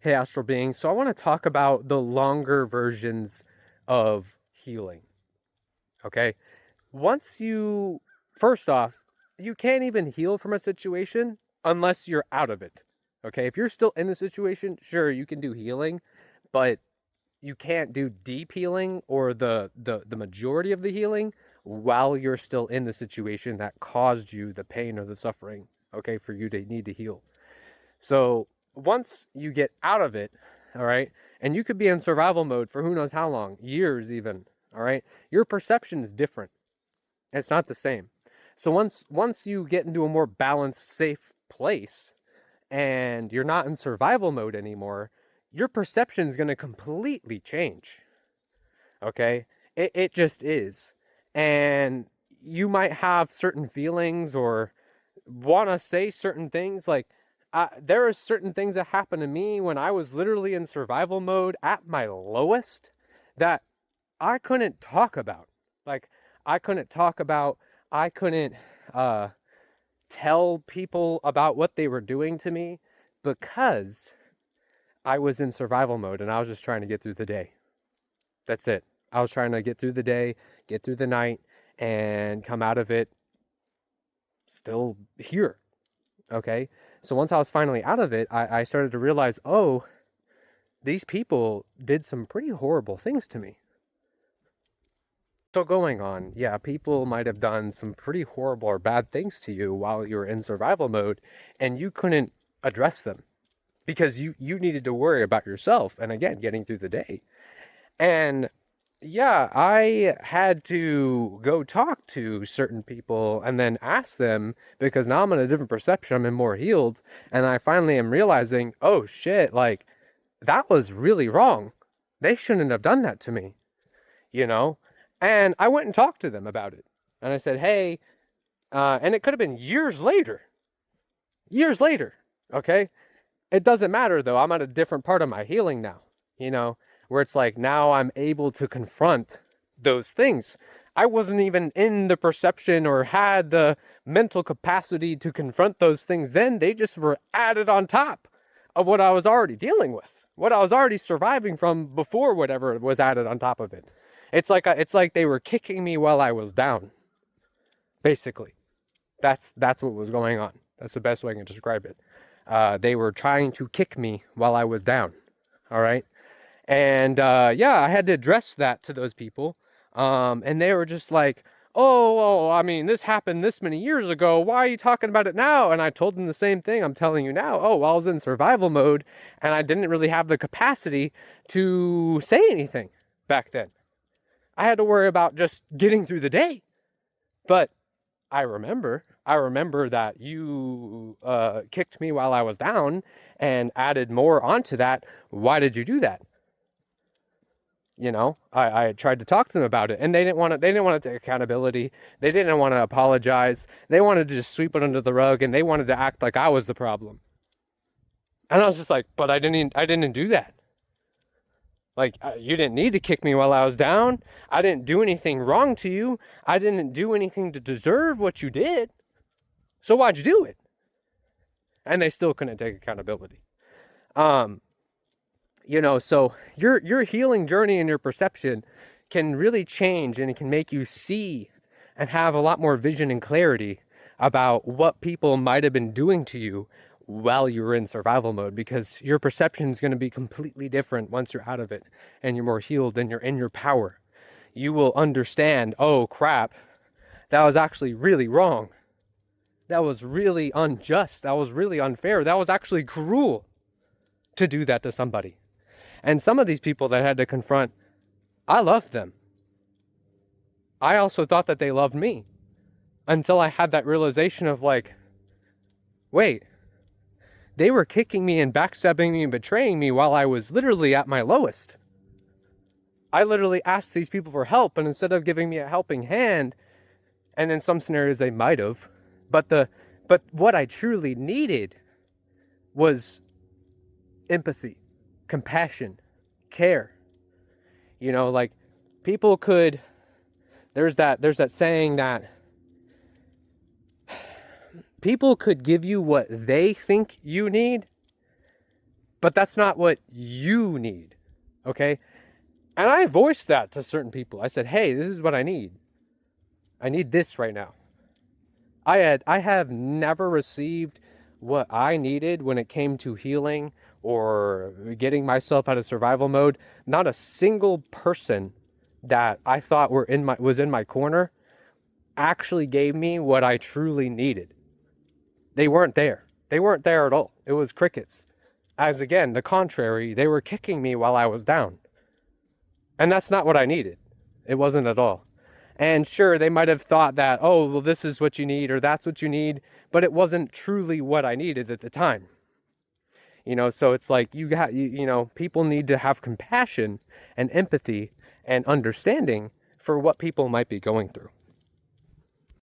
Hey, Astral Beings. So I want to talk about the longer versions of healing. Okay. Once you, First off, you can't even heal from a situation unless you're out of it. Okay. If you're still in the situation, sure, you can do healing, but you can't do deep healing or the majority of the healing while you're still in the situation that caused you the pain or the suffering. Okay. For you to need to heal. So once you get out of it, all right, and you could be in survival mode for who knows how long, years even, all right, your perception is different. It's not the same. So once you get into a more balanced, safe place and you're not in survival mode anymore, your perception is going to completely change. Okay? It just is. And you might have certain feelings or want to say certain things like there are certain things that happened to me when I was literally in survival mode at my lowest that I couldn't talk about. Like, I couldn't talk about, I couldn't uh, tell people about what they were doing to me because I was in survival mode and I was just trying to get through the day. That's it. I was trying to get through the day, get through the night, and come out of it still here. Okay. So once I was finally out of it, I started to realize, oh, these people did some pretty horrible things to me. So going on, yeah, people might have done some pretty horrible or bad things to you while you were in survival mode, and you couldn't address them because you needed to worry about yourself and again getting through the day. And yeah, I had to go talk to certain people and then ask them because now I'm in a different perception. I'm in more healed. And I finally am realizing, oh shit, like that was really wrong. They shouldn't have done that to me, you know? And I went and talked to them about it. And I said, hey, and it could have been years later, okay? It doesn't matter though. I'm at a different part of my healing now, you know, where it's like now I'm able to confront those things. I wasn't even in the perception or had the mental capacity to confront those things then. They just were added on top of what I was already dealing with, what I was already surviving from before whatever was added on top of it. It's like they were kicking me while I was down. Basically, that's what was going on. That's the best way I can describe it. They were trying to kick me while I was down. All right. And yeah, I had to address that to those people. And they were just like, oh, well, I mean, this happened this many years ago. Why are you talking about it now? And I told them the same thing I'm telling you now. Oh, well, I was in survival mode and I didn't really have the capacity to say anything back then. I had to worry about just getting through the day. But I remember that you kicked me while I was down and added more onto that. Why did you do that? You know, I tried to talk to them about it and they didn't want to take accountability. They didn't want to apologize. They wanted to just sweep it under the rug and they wanted to act like I was the problem. And I was just like, but I didn't do that. Like, you didn't need to kick me while I was down. I didn't do anything wrong to you. I didn't do anything to deserve what you did. So why'd you do it? And they still couldn't take accountability. Um, so your healing journey and your perception can really change and it can make you see and have a lot more vision and clarity about what people might have been doing to you while you were in survival mode because your perception is going to be completely different once you're out of it and you're more healed and you're in your power. You will understand, oh crap, that was actually really wrong. That was really unjust. That was really unfair. That was actually cruel to do that to somebody. And some of these people that I had to confront, I loved them. I also thought that they loved me until I had that realization of like, wait, they were kicking me and backstabbing me and betraying me while I was literally at my lowest. I literally asked these people for help, and instead of giving me a helping hand, and in some scenarios they might have, but what I truly needed was empathy, compassion, care. You know, like people could there's that saying that people could give you what they think you need, but that's not what you need. Okay. And I voiced that to certain people. I said, hey, this is what I need. I need this right now. I have never received what I needed when it came to healing or getting myself out of survival mode. Not a single person that I thought was in my corner actually gave me what I truly needed. They weren't there. They weren't there at all. It was crickets. As again, the contrary, they were kicking me while I was down. And that's not what I needed. It wasn't at all. And sure, they might have thought that, oh, well, this is what you need or that's what you need, but it wasn't truly what I needed at the time. So it's like people need to have compassion and empathy and understanding for what people might be going through.